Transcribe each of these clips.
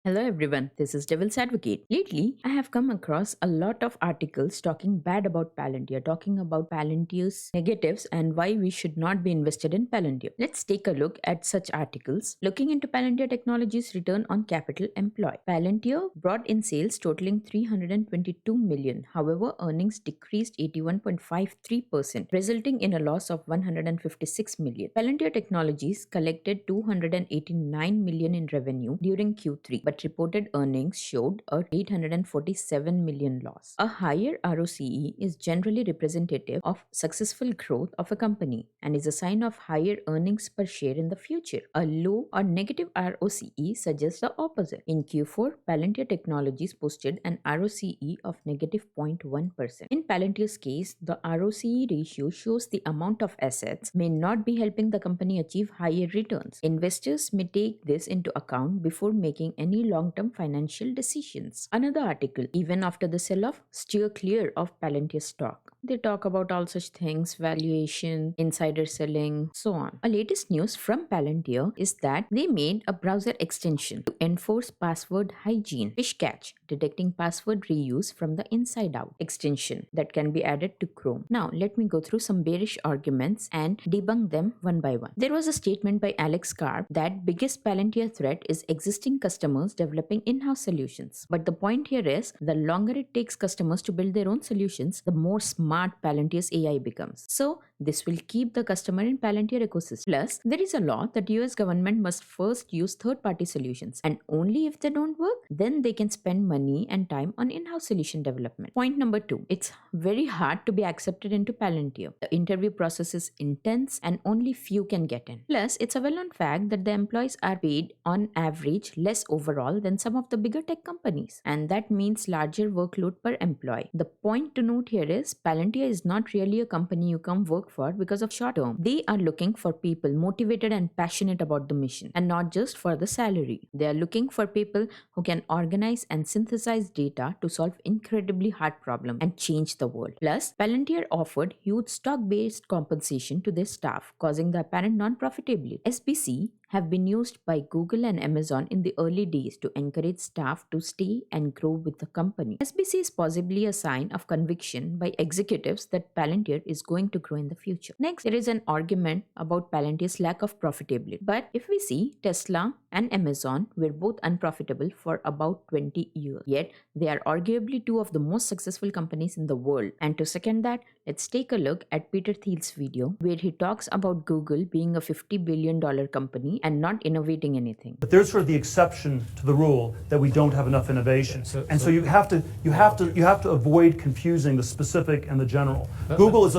Hello everyone, this is Devil's Advocate. Lately, I have come across a lot of articles talking bad about Palantir, talking about Palantir's negatives and why we should not be invested in Palantir. Let's take a look at such articles. Looking into Palantir Technologies' return on capital employed. Palantir brought in sales totaling 322 million. However, earnings decreased 81.53%, resulting in a loss of 156 million. Palantir Technologies collected 289 million in revenue during Q3, but reported earnings showed a 847 million loss. A higher ROCE is generally representative of successful growth of a company and is a sign of higher earnings per share in the future. A low or negative ROCE suggests the opposite. In Q4, Palantir Technologies posted an ROCE of negative 0.1%. In Palantir's case, the ROCE ratio shows the amount of assets may not be helping the company achieve higher returns. Investors may take this into account before making any long-term financial decisions. Another article, even after the sell-off, steer clear of Palantir stock. They talk about all such things, valuation, insider selling, so on. A latest news from Palantir is that they made a browser extension to enforce password hygiene, Fishcatch, detecting password reuse from the inside out extension that can be added to Chrome. Now, let me go through some bearish arguments and debunk them one by one. There was a statement by Alex Karp that biggest Palantir threat is existing customers developing in-house solutions. But the point here is, the longer it takes customers to build their own solutions, the more smart Palantir's AI becomes. So, this will keep the customer in Palantir ecosystem. Plus, there is a law that US government must first use third-party solutions, and only if they don't work, then they can spend money and time on in-house solution development. Point number 2. It's very hard to be accepted into Palantir. The interview process is intense and only few can get in. Plus, it's a well-known fact that the employees are paid on average less overall than some of the bigger tech companies, and that means larger workload per employee. The point to note here is Palantir is not really a company you come work for because of short term. They are looking for people motivated and passionate about the mission, and not just for the salary. They are looking for people who can organize and synthesize data to solve incredibly hard problems and change the world. Plus, Palantir offered huge stock-based compensation to their staff, causing the apparent non-profitability. SBC have been used by Google and Amazon in the early days to encourage staff to stay and grow with the company. SBC is possibly a sign of conviction by executives that Palantir is going to grow in the future. Next, there is an argument about Palantir's lack of profitability. But if we see, Tesla and Amazon were both unprofitable for about 20 years. Yet, they are arguably two of the most successful companies in the world. And to second that, let's take a look at Peter Thiel's video where he talks about Google being a $50 billion company and not innovating anything. But there's sort of the exception to the rule that we don't have enough innovation, so you have to avoid confusing the specific and the general. Google is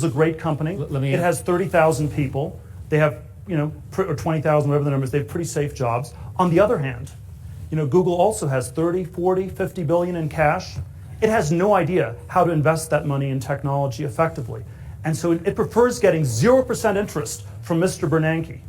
a great company. It has 30,000 people. They have or 20,000, whatever the numbers. They have pretty safe jobs. On the other hand, Google also has 30, 40, 50 billion in cash. It has no idea how to invest that money in technology effectively, and so it prefers getting 0% interest from Mr. Bernanke.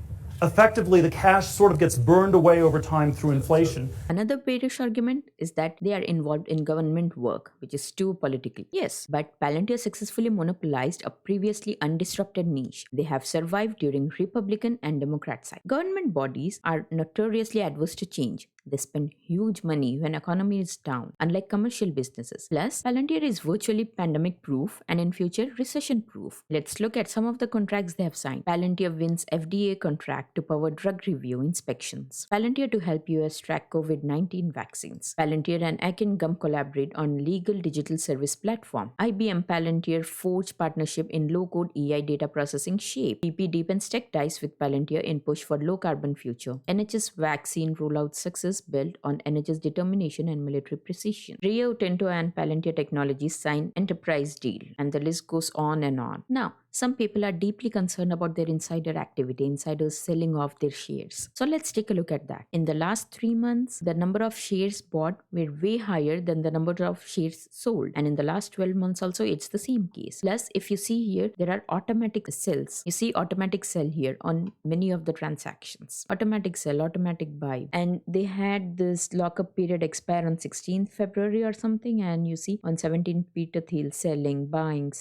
Effectively, the cash sort of gets burned away over time through inflation. Another bearish argument is that they are involved in government work, which is too political. Yes, but Palantir successfully monopolized a previously undisrupted niche. They have survived during Republican and Democrat side. Government bodies are notoriously adverse to change. They spend huge money when economy is down, unlike commercial businesses. Plus, Palantir is virtually pandemic-proof and in future recession-proof. Let's look at some of the contracts they have signed. Palantir wins FDA contract to power drug review inspections. Palantir to help US track COVID-19 vaccines. Palantir and Akin Gum collaborate on legal digital service platform. IBM Palantir forge partnership in low-code AI data processing Shape. PP deepens tech ties with Palantir in push for low-carbon future. NHS vaccine rollout success built on NHS determination and military precision. Rio Tinto and Palantir Technologies sign enterprise deal, and the list goes on and on. Now, some people are deeply concerned about their insider activity, insiders selling off their shares. So let's take a look at that. In the last 3 months, the number of shares bought were way higher than the number of shares sold. And in the last 12 months also, it's the same case. Plus, if you see here, there are automatic sells. You see automatic sell here on many of the transactions. Automatic sell, automatic buy. And they had this lockup period expire on 16th February or something. And you see on 17th, Peter Thiel selling, buying,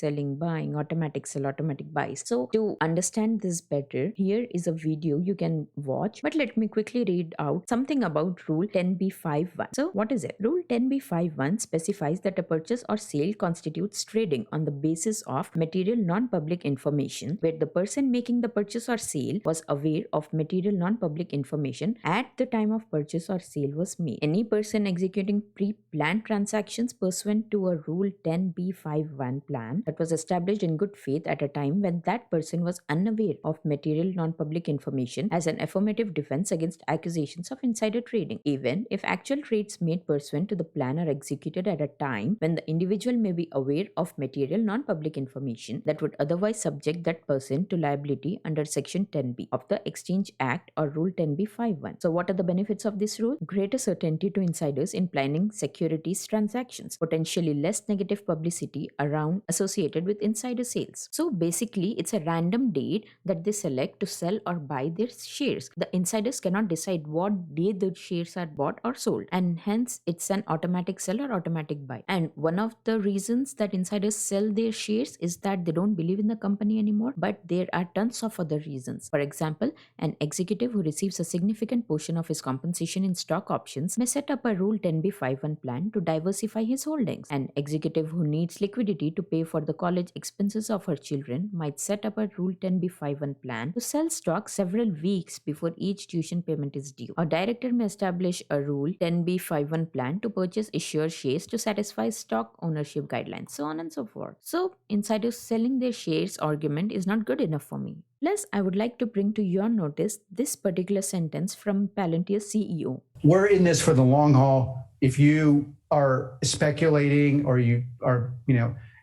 automatic sell, automatic buys. So to understand this better, here is a video you can watch, but let me quickly read out something about Rule 10b-5-1. So what is it? Rule 10b-5-1 specifies that a purchase or sale constitutes trading on the basis of material non-public information, where the person making the purchase or sale was aware of material non-public information at the time of purchase or sale was made. Any person executing pre-planned transactions pursuant to a Rule 10b-5-1 plan that was established in good faith at a time when that person was unaware of material non-public information as an affirmative defense against accusations of insider trading, even if actual trades made pursuant to the plan are executed at a time when the individual may be aware of material non-public information that would otherwise subject that person to liability under Section 10b of the Exchange Act or Rule 10b-5-1. So what are the benefits of this rule? Greater certainty to insiders in planning securities transactions, potentially less negative publicity around associated with insider sales. So basically, it's a random date that they select to sell or buy their shares. The insiders cannot decide what day the shares are bought or sold, and hence it's an automatic sell or automatic buy. And one of the reasons that insiders sell their shares is that they don't believe in the company anymore, but there are tons of other reasons. For example, an executive who receives a significant portion of his compensation in stock options may set up a Rule 10b-5-1 plan to diversify his holdings. An executive who needs liquidity to pay for the college expenses of her children might set up a Rule 10b-5-1 plan to sell stock several weeks before each tuition payment is due. A director may establish a Rule 10b-5-1 plan to purchase issuer shares to satisfy stock ownership guidelines, so on and so forth. So, insiders selling their shares argument is not good enough for me. Plus, I would like to bring to your notice this particular sentence from Palantir's CEO. We're in this for the long haul. If you are speculating or you are,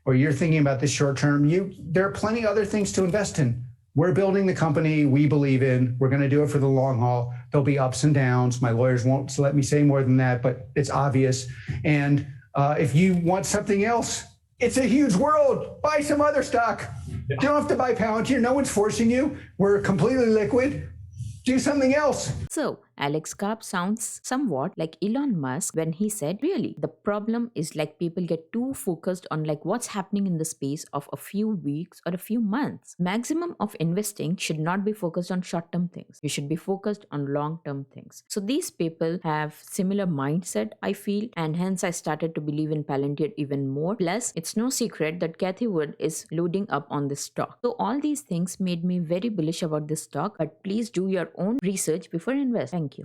or you're thinking about this short term, there are plenty of other things to invest in. We're building the company we believe in. We're going to do it for the long haul. There'll be ups and downs. My lawyers won't let me say more than that, but it's obvious. And if you want something else, it's a huge world. Buy some other stock. You don't have to buy Palantir. No one's forcing you. We're completely liquid. Do something else. So, Alex Karp sounds somewhat like Elon Musk when he said, really, the problem is like people get too focused on like what's happening in the space of a few weeks or a few months. Maximum of investing should not be focused on short-term things. You should be focused on long-term things. So these people have similar mindset, I feel, and hence I started to believe in Palantir even more. Plus, it's no secret that Cathie Wood is loading up on this stock. So all these things made me very bullish about this stock, but please do your own research before investing. Thank you.